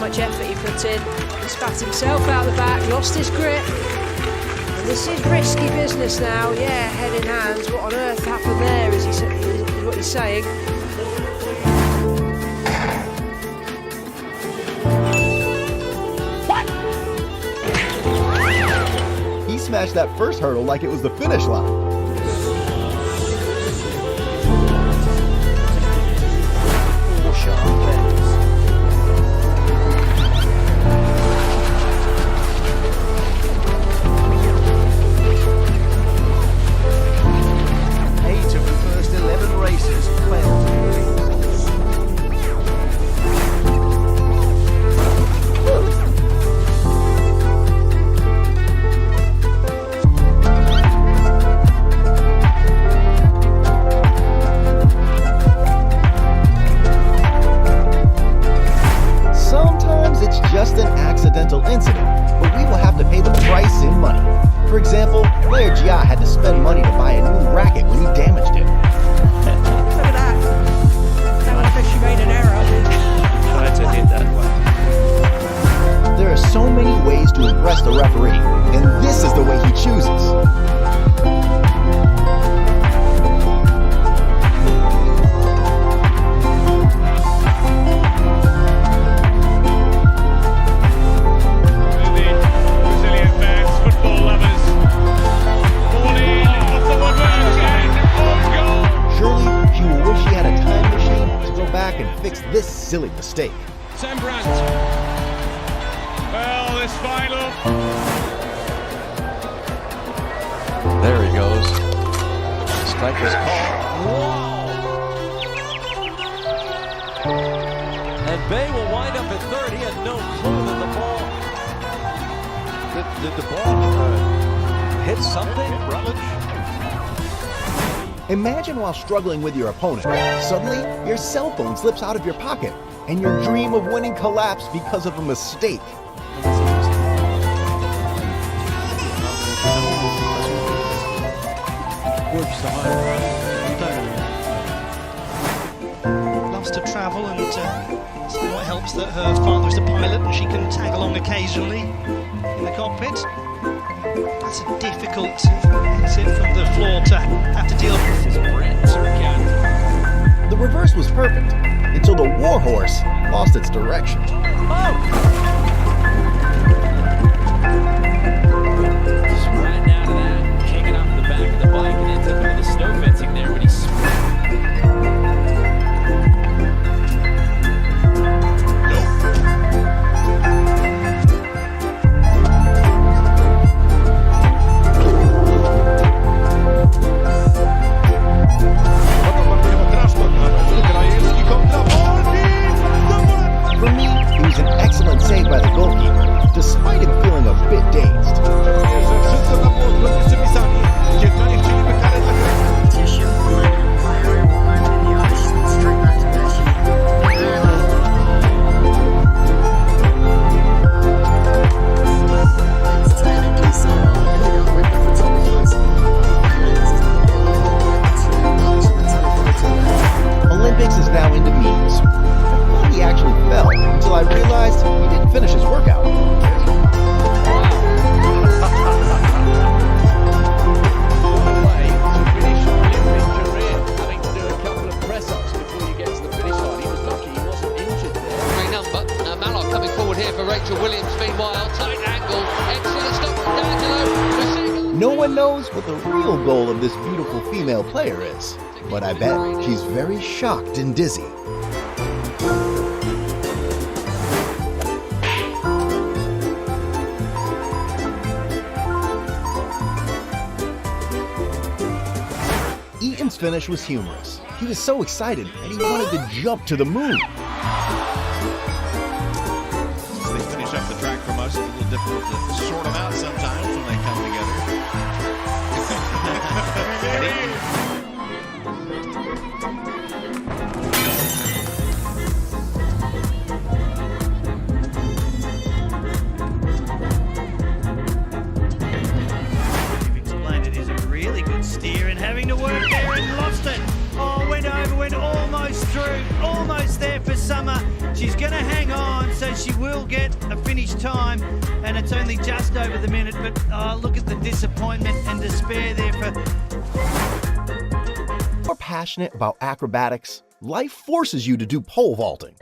much effort he put in. He spat himself out the back, lost his grip. And this is risky business now. Yeah, head in hands. What on earth happened there is what he's saying. He smashed that first hurdle like it was the finish line. Just an accidental incident, but we will have to pay the price in money. For example, player Gia had to spend money to buy a new racket when he damaged it. Look at that. That one, I bet she made an error. Tried to hit that one. There are so many ways to impress the referee, and this is the way he chooses. And fix this silly mistake. Sembrant. Well, this final. There he goes. Strike was called. Wow! And Bay will wind up at third. He had no clue that the ball. Did the ball hit something? Rutledge? Imagine while struggling with your opponent, suddenly your cell phone slips out of your pocket and your dream of winning collapsed because of a mistake. Loves to travel and somewhat helps that her father is a pilot and she can tag along occasionally in the cockpit. That's a difficult exit from the floor to have to deal with. This is Brent again. The reverse was perfect until the warhorse lost its direction. Oh! Just riding out of that, kicking off the back of the bike and ends up into the snow fencing there, but he's saved by the goalkeeper, despite him feeling a bit dazed. Olympics is now into memes. He actually fell until I realized he didn't finish his workout. having to do a couple of press-ups before you get to the finish line. He was lucky he wasn't injured there. Three number. Mallock coming forward here for Rachel Williams. Meanwhile, tight angle. Excellent stop from D'Angelo. No one knows what the real goal of this beautiful female player is, but I bet she's very shocked and dizzy. Eaton's finish was humorous. He was so excited that he wanted to jump to the moon. As they finish up the track from us, it's a little difficult to sort them out sometimes when they come together. You've explained it is a really good steer and having to work there and lost it. Oh, went over, went almost through, almost there for Summer. She's going to hang on. So so she will get a finish time, and it's only just over the minute, but look at the disappointment and despair there for... More passionate about acrobatics, life forces you to do pole vaulting.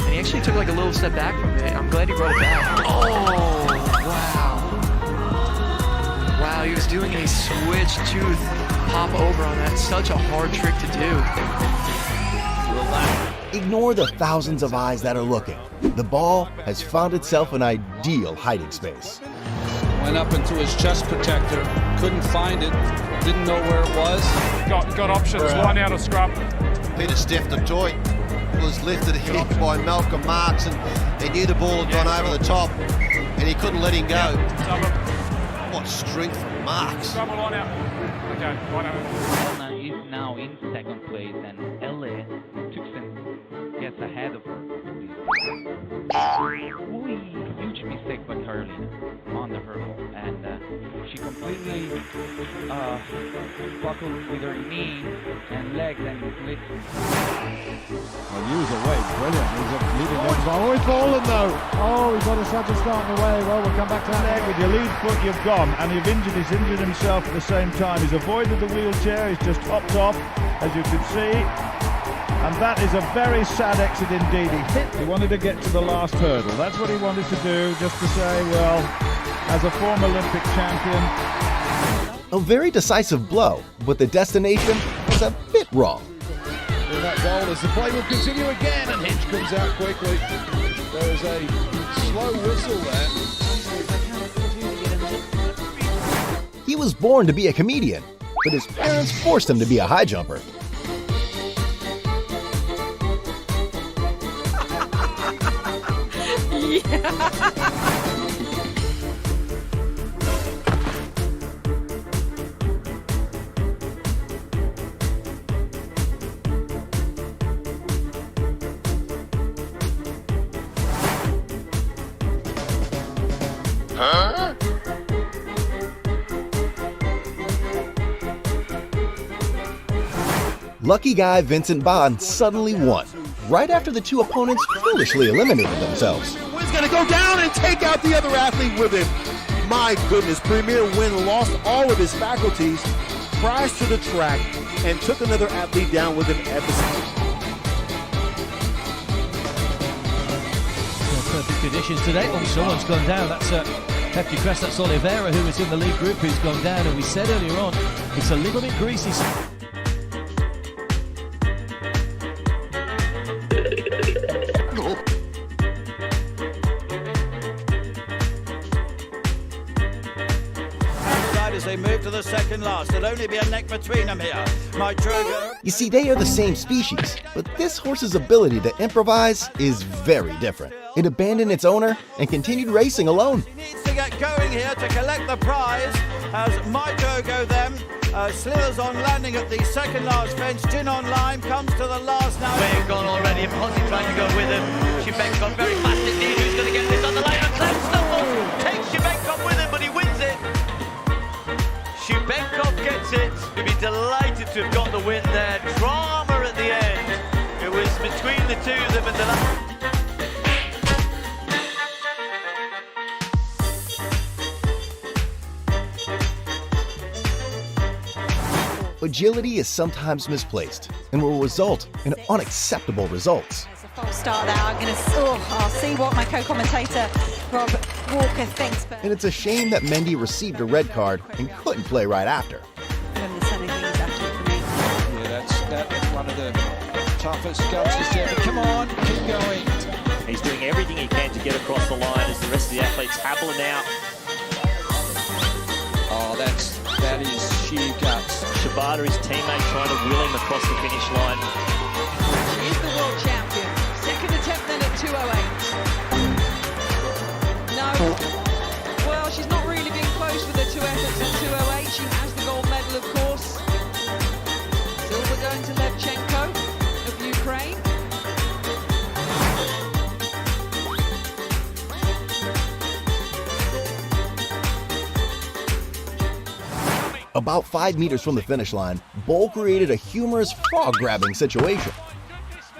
And he actually took like a little step back from it. I'm glad he brought it back. Oh, wow. Wow, he was doing a switch tooth pop over on that. Such a hard trick to do. Ignore the thousands of eyes that are looking. The ball has found itself an ideal hiding space. Went up into his chest protector, couldn't find it, didn't know where it was. Got options, line out of scrub. Peter Steph, the toy, was lifted here by Malcolm Marks, and he knew the ball had gone over the top, and he couldn't let him go. What strength from Marks. Line out. Okay, line out. Elna is now in second place, and Elle gets ahead of her. Huge mistake by Carolina on the hurdle, and she completely buckled with her knee and legs and split. Well, Hughes away, brilliant. He's leading them. Oh, he's fallen though. Oh, he's got such a start away. Well, we'll come back to that. Leg with your lead foot, you've gone, and he's injured himself at the same time. He's avoided the wheelchair. He's just hopped off, as you can see. And that is a very sad exit indeed. He wanted to get to the last hurdle. That's what he wanted to do, just to say, well, as a former Olympic champion. A very decisive blow, but the destination was a bit wrong. In that goal as the play will continue again, and Hinch comes out quickly. There is a slow whistle there. He was born to be a comedian, but his parents forced him to be a high jumper. Huh? Lucky guy Vincent Bond suddenly won, right after the two opponents foolishly eliminated themselves. Wynn's gonna go down and take out the other athlete with him. My goodness, Premier Wynn lost all of his faculties, crashed to the track, and took another athlete down with him at the Perfect conditions today. Oh, someone's gone down. That's Hefty Crest. That's Oliveira, who was in the lead group, who's gone down. And we said earlier on, it's a ligament grease. As they move to the second last, there'll only be a neck between them here. My Drogo. You see, they are the same species, but this horse's ability to improvise is very different. It abandoned its owner and continued racing alone. He needs to get going here to collect the prize as My Drogo then slithers on, landing at the second last fence. Gin on Lime comes to the last now. They've gone already, and Ponty trying to go with him. Shebenkov very fast indeed. Who's going to get this on the line? And Clem stumbles, takes Shebenkov with him, but he wins it. Shebenkov gets it. We'd be delighted to have got the win there. Drama at the end. It was between the two of them and the last. Agility is sometimes misplaced and will result in unacceptable results. It's a false start there. I'll see what my co-commentator Rob Walker thinks. But And it's a shame that Mendy received a red card and couldn't play right after. Yeah, that's one of the toughest goals this year. But come on, keep going. He's doing everything he can to get across the line as the rest of the athletes happling out. Oh, that is sheer guts. Shibata, his teammate, trying to wheel him across the finish line. She is the world champion. Second attempt then at 2:08. No. Well, she's not really been close with her two efforts at 2:08. She has the gold medal, of course. Silver going to Levchenko of Ukraine. About 5 meters from the finish line, Bowl created a humorous frog-grabbing situation.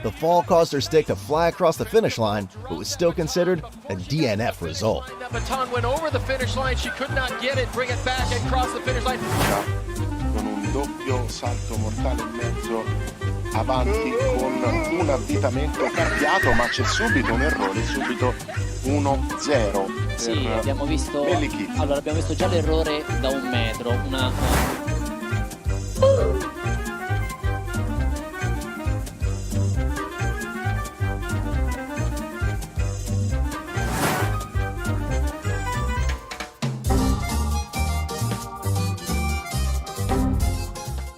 The fall caused her stick to fly across the finish line, but was still considered a DNF result. That baton went over the finish line. She could not get it, bring it back and cross the finish line. Con un doppio salto mortale in mezzo, avanti con un avvitamento cambiato, ma c'è subito un errore, subito 1-0. Sì, abbiamo visto già l'errore da 1 metro,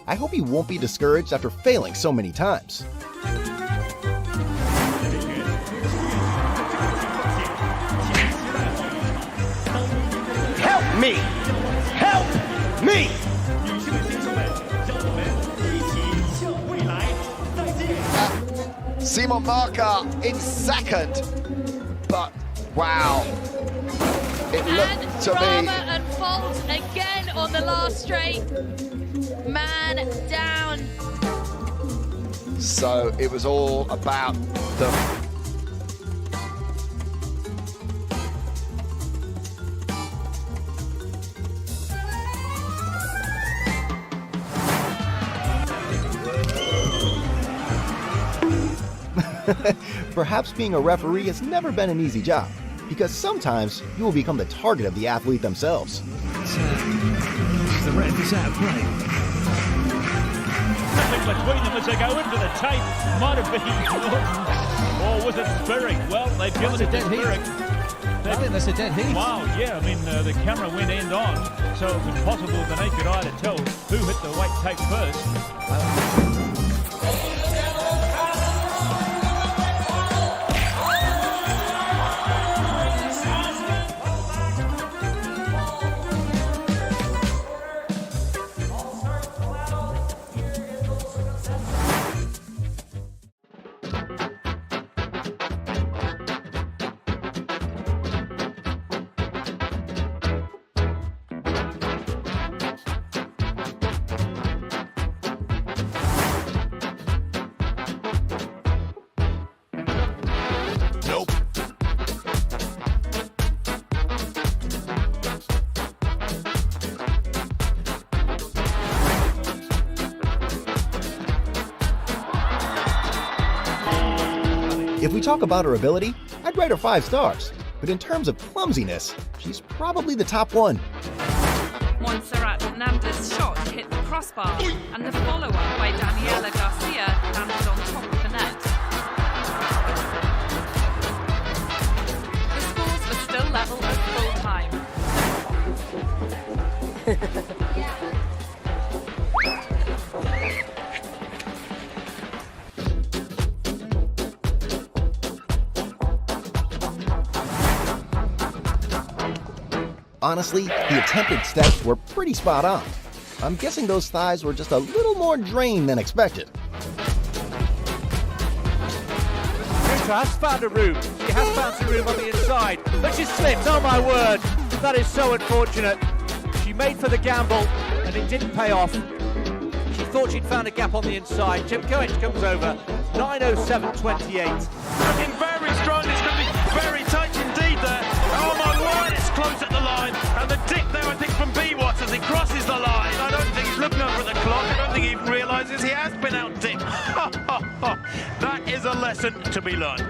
I hope he won't be discouraged after failing so many times. Help me! Help me! Simon Marker in second, but wow. It looked to drama me... and fault again on the last straight. Man down. So it was all about the... Perhaps being a referee has never been an easy job, because sometimes you will become the target of the athlete themselves. The ref is out of play. Nothing between them as they go into the tape. Might have been Norton, or was it Spirig? Well, they've given it to Spirig. I think that's a dead heat. Wow, yeah, I mean, the camera went end on, so it was impossible with the naked eye to tell who hit the weight tape first. If we talk about her ability, I'd rate her 5 stars. But in terms of clumsiness, she's probably the top one. Montserrat Hernandez's shot hit the crossbar, and the follow-up by Daniela Garcia landed on top of the net. The scores are still level at full time. Honestly, the attempted steps were pretty spot on. I'm guessing those thighs were just a little more drained than expected. Rita has found a room. She has found some room on the inside, but she slipped. Oh my word, that is so unfortunate. She made for the gamble, and it didn't pay off. She thought she'd found a gap on the inside. Chimkovic comes over, 9:07.28. Looking very strong. It's going to be very tight indeed there. Oh my word, it's close at the line. And the dip there, I think, from B-Watts as he crosses the line. I don't think he's looking over at the clock. I don't think he even realises he has been out-dipped. That is a lesson to be learned.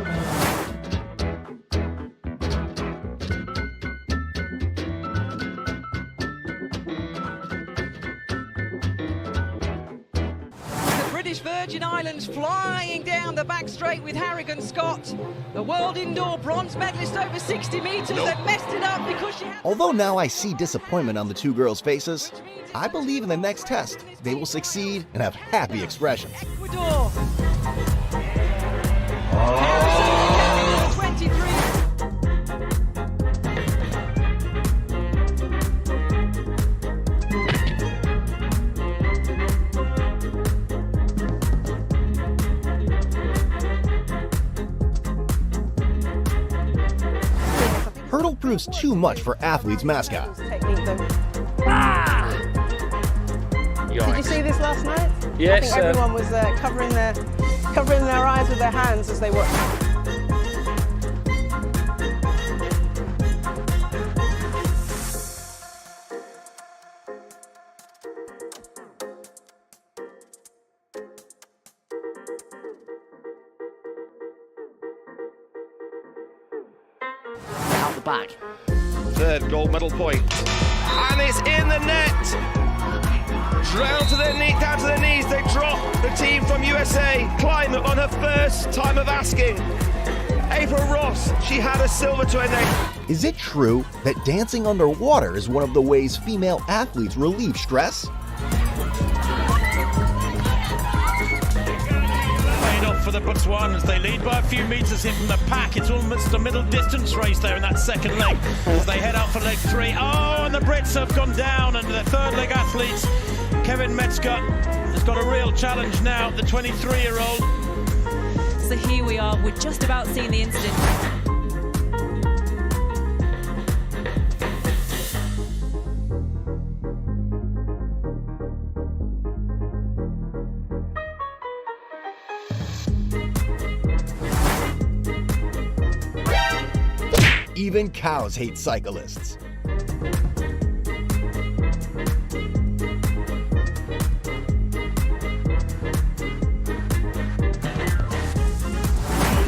The British Virgin Islands Ireland flying down the back straight with Harrigan Scott, the world indoor bronze medalist over 60 metres. They've messed it up because she had... Although now I see disappointment on the two girls' faces, I believe in the next test they will succeed and have happy expressions. Ecuador. 23. Hurdle proves too much for athletes' mascot. Did you see this last night? Yes. I think everyone was covering their eyes with their hands as they watched. Out the back. Third gold medal point. And it's in the net. Down to their knees, they drop. The team from USA climb on her first time of asking. April Ross, she had a silver to her name. Is it true that dancing underwater is one of the ways female athletes relieve stress? Off for the Botswanans. They lead by a few metres here from the pack. It's almost a middle distance race there in that second leg as they head out for leg 3. Oh, and the Brits have gone down, and the third leg athletes, Kevin Metzger, has got a real challenge now, the 23-year-old. So here we are, we're just about seeing the incident. Even cows hate cyclists.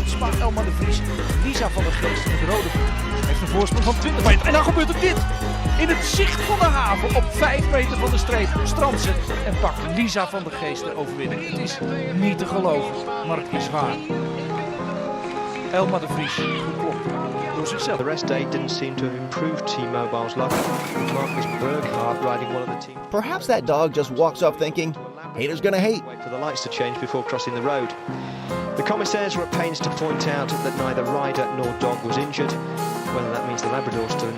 Spaart Elma de Vries. Lisa van der Geest met de rode voet heeft een voorsprong van 20 meter. En dan gebeurt er dit. In het zicht van de haven op 5 meter van de streep strandt ze en pakt Lisa van der Geest de overwinning. Het is niet te geloven, maar het is waar. Elma de Vries geklopt door zichzelf. The rest day didn't seem to have improved T-Mobile's luck. Marcus Berghardt riding one of the team. Perhaps that dog just walks off thinking, haters gonna hate. Wait for the lights to change before crossing the road. The commissaires were at pains to point out that neither rider nor dog was injured, whether that means the Labrador still in.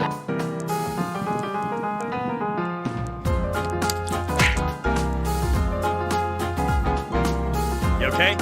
You okay?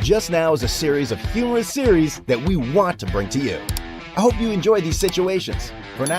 Just Now is a series of humorous series that we want to bring to you. I hope you enjoy these situations. For now,